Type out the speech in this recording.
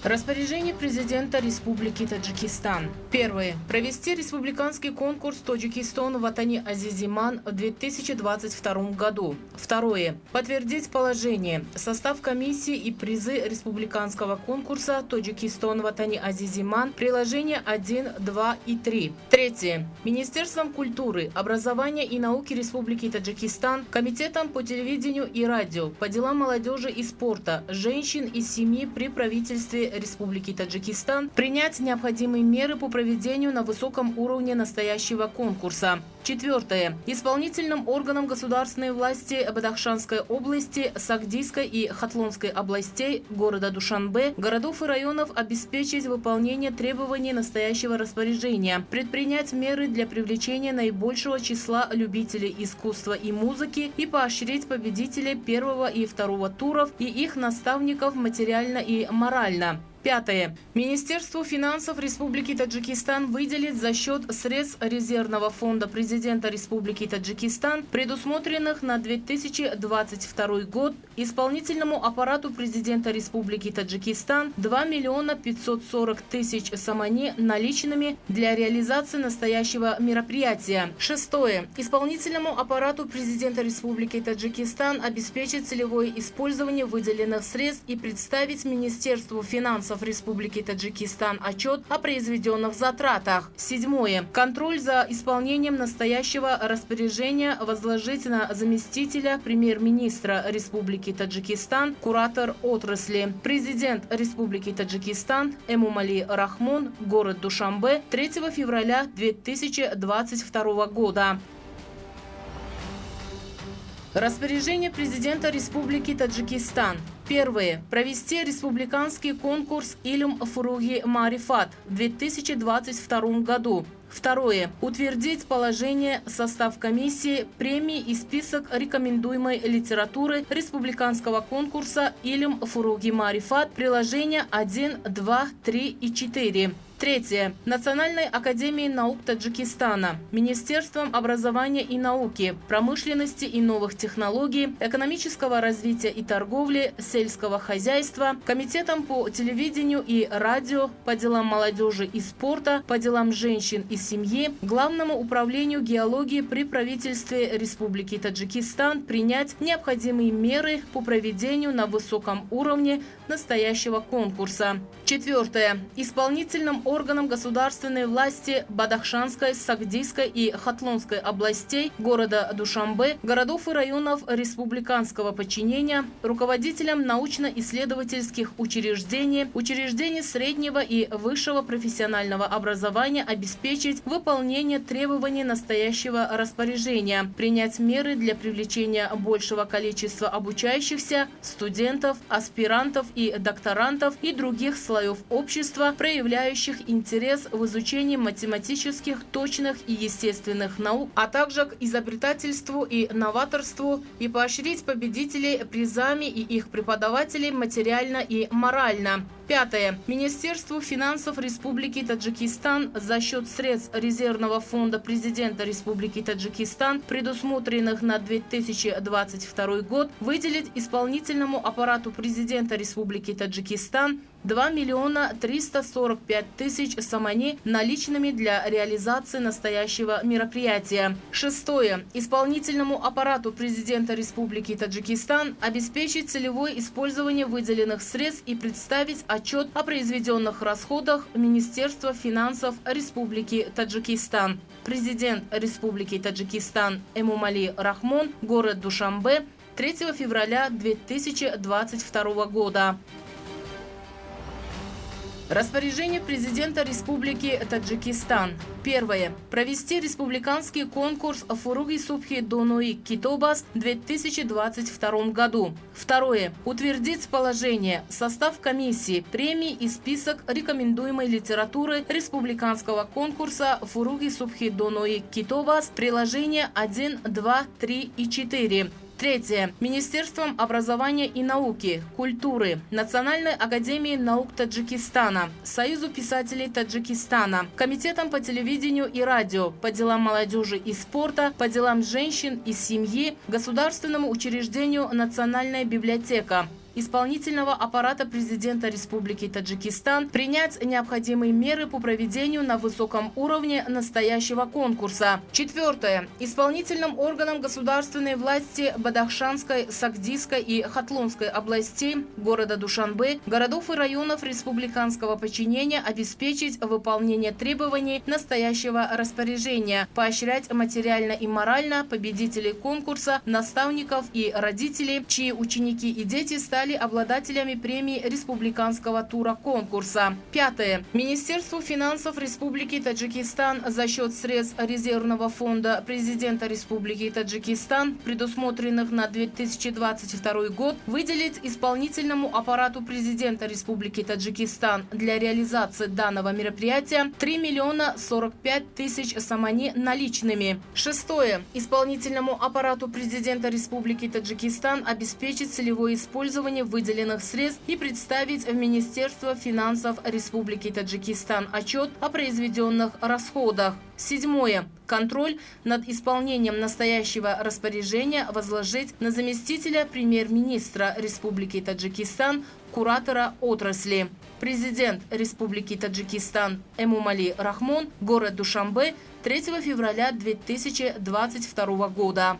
Распоряжение президента Республики Таджикистан. Первое. Провести республиканский конкурс «Таджикистан Ватани Азизиман» в 2022 году. Второе. Подтвердить положение, состав комиссии и призы республиканского конкурса «Таджикистан Ватани Азизиман», приложения 1, 2 и 3. Третье. Министерством культуры, образования и науки Республики Таджикистан, Комитетом по телевидению и радио, по делам молодежи и спорта, женщин и семьи при правительстве Республики Таджикистан принять необходимые меры по проведению на высоком уровне настоящего конкурса. Четвертое. Исполнительным органам государственной власти Бадахшанской области, Сагдийской и Хатлонской областей, города Душанбе, городов и районов обеспечить выполнение требований настоящего распоряжения, предпринять меры для привлечения наибольшего числа любителей искусства и музыки и поощрить победителей первого и второго туров и их наставников материально и морально. Пятое. Министерству финансов Республики Таджикистан выделит за счет средств резервного фонда президента Республики Таджикистан, предусмотренных на 2022 год, исполнительному аппарату президента Республики Таджикистан 2 540 000 самани наличными для реализации настоящего мероприятия. Шестое. Исполнительному аппарату президента Республики Таджикистан обеспечить целевое использование выделенных средств и представить Министерству финансов Республики Таджикистан отчет о произведенных затратах. Седьмое. Контроль за исполнением настоящего распоряжения возложить на заместителя премьер-министра Республики Таджикистан, куратор отрасли. Президент Республики Таджикистан Эмомали Рахмон, город Душанбе, 3 февраля 2022 года. Распоряжение президента Республики Таджикистан. Первое. Провести республиканский конкурс «Илм Фуруги Марифат» в 2022 году. Второе. Утвердить положение, состав комиссии, премии и список рекомендуемой литературы республиканского конкурса «Илм Фуруги Марифат», приложения 1, 2, 3 и 4. Третье. Национальной академией наук Таджикистана, Министерством образования и науки, промышленности и новых технологий, экономического развития и торговли, сельского хозяйства, Комитетом по телевидению и радио, по делам молодежи и спорта, по делам женщин и семьи, Главному управлению геологии при правительстве Республики Таджикистан принять необходимые меры по проведению на высоком уровне настоящего конкурса. Четвертое. Исполнительным органам государственной власти Бадахшанской, Сагдийской и Хатлонской областей, города Душанбе, городов и районов республиканского подчинения, руководителям научно-исследовательских учреждений, учреждений среднего и высшего профессионального образования обеспечить выполнение требований настоящего распоряжения, принять меры для привлечения большего количества обучающихся, студентов, аспирантов и докторантов и других слоев общества, проявляющих интерес в изучении математических, точных и естественных наук, а также к изобретательству и новаторству, и поощрить победителей призами и их преподавателей материально и морально. Пятое. Министерству финансов Республики Таджикистан за счет средств резервного фонда президента Республики Таджикистан, предусмотренных на 2022 год, выделить исполнительному аппарату президента Республики Таджикистан 2 345 000 самани наличными для реализации настоящего мероприятия. Шестое. Исполнительному аппарату президента Республики Таджикистан обеспечить целевое использование выделенных средств и представить отчет о произведенных расходах Министерства финансов Республики Таджикистан. Президент Республики Таджикистан Эмомали Рахмон, город Душанбе, 3 февраля 2022 года. Распоряжение президента Республики Таджикистан. Первое. Провести республиканский конкурс «Фуруги Субхи Донуи Китобас» в 2022 году. Второе. Утвердить положение, состав комиссии, премии и список рекомендуемой литературы республиканского конкурса «Фуруги Субхи Донуи Китобас», приложения 1, 2, 3 и 4. Третье. Министерством образования и науки, культуры, Национальной академией наук Таджикистана, Союзу писателей Таджикистана, Комитетом по телевидению и радио, по делам молодежи и спорта, по делам женщин и семьи, Государственному учреждению «Национальная библиотека», исполнительного аппарата президента Республики Таджикистан принять необходимые меры по проведению на высоком уровне настоящего конкурса. Четвертое. Исполнительным органам государственной власти Бадахшанской, Сагдийской и Хатлонской областей, города Душанбе, городов и районов республиканского подчинения обеспечить выполнение требований настоящего распоряжения, поощрять материально и морально победителей конкурса, наставников и родителей, чьи ученики и дети стали обладателями премии республиканского тура конкурса. Пятое. Министерству финансов Республики Таджикистан за счет средств резервного фонда президента Республики Таджикистан, предусмотренных на 2022 год, выделить исполнительному аппарату президента Республики Таджикистан для реализации данного мероприятия 3 миллиона 45 тысяч самани наличными. Шестое. Исполнительному аппарату президента Республики Таджикистан обеспечить целевое использование выделенных средств и представить в Министерство финансов Республики Таджикистан отчет о произведенных расходах. Седьмое. Контроль над исполнением настоящего распоряжения возложить на заместителя премьер-министра Республики Таджикистан, куратора отрасли. Президент Республики Таджикистан Эмомали Рахмон, город Душанбе, 3 февраля 2022 года.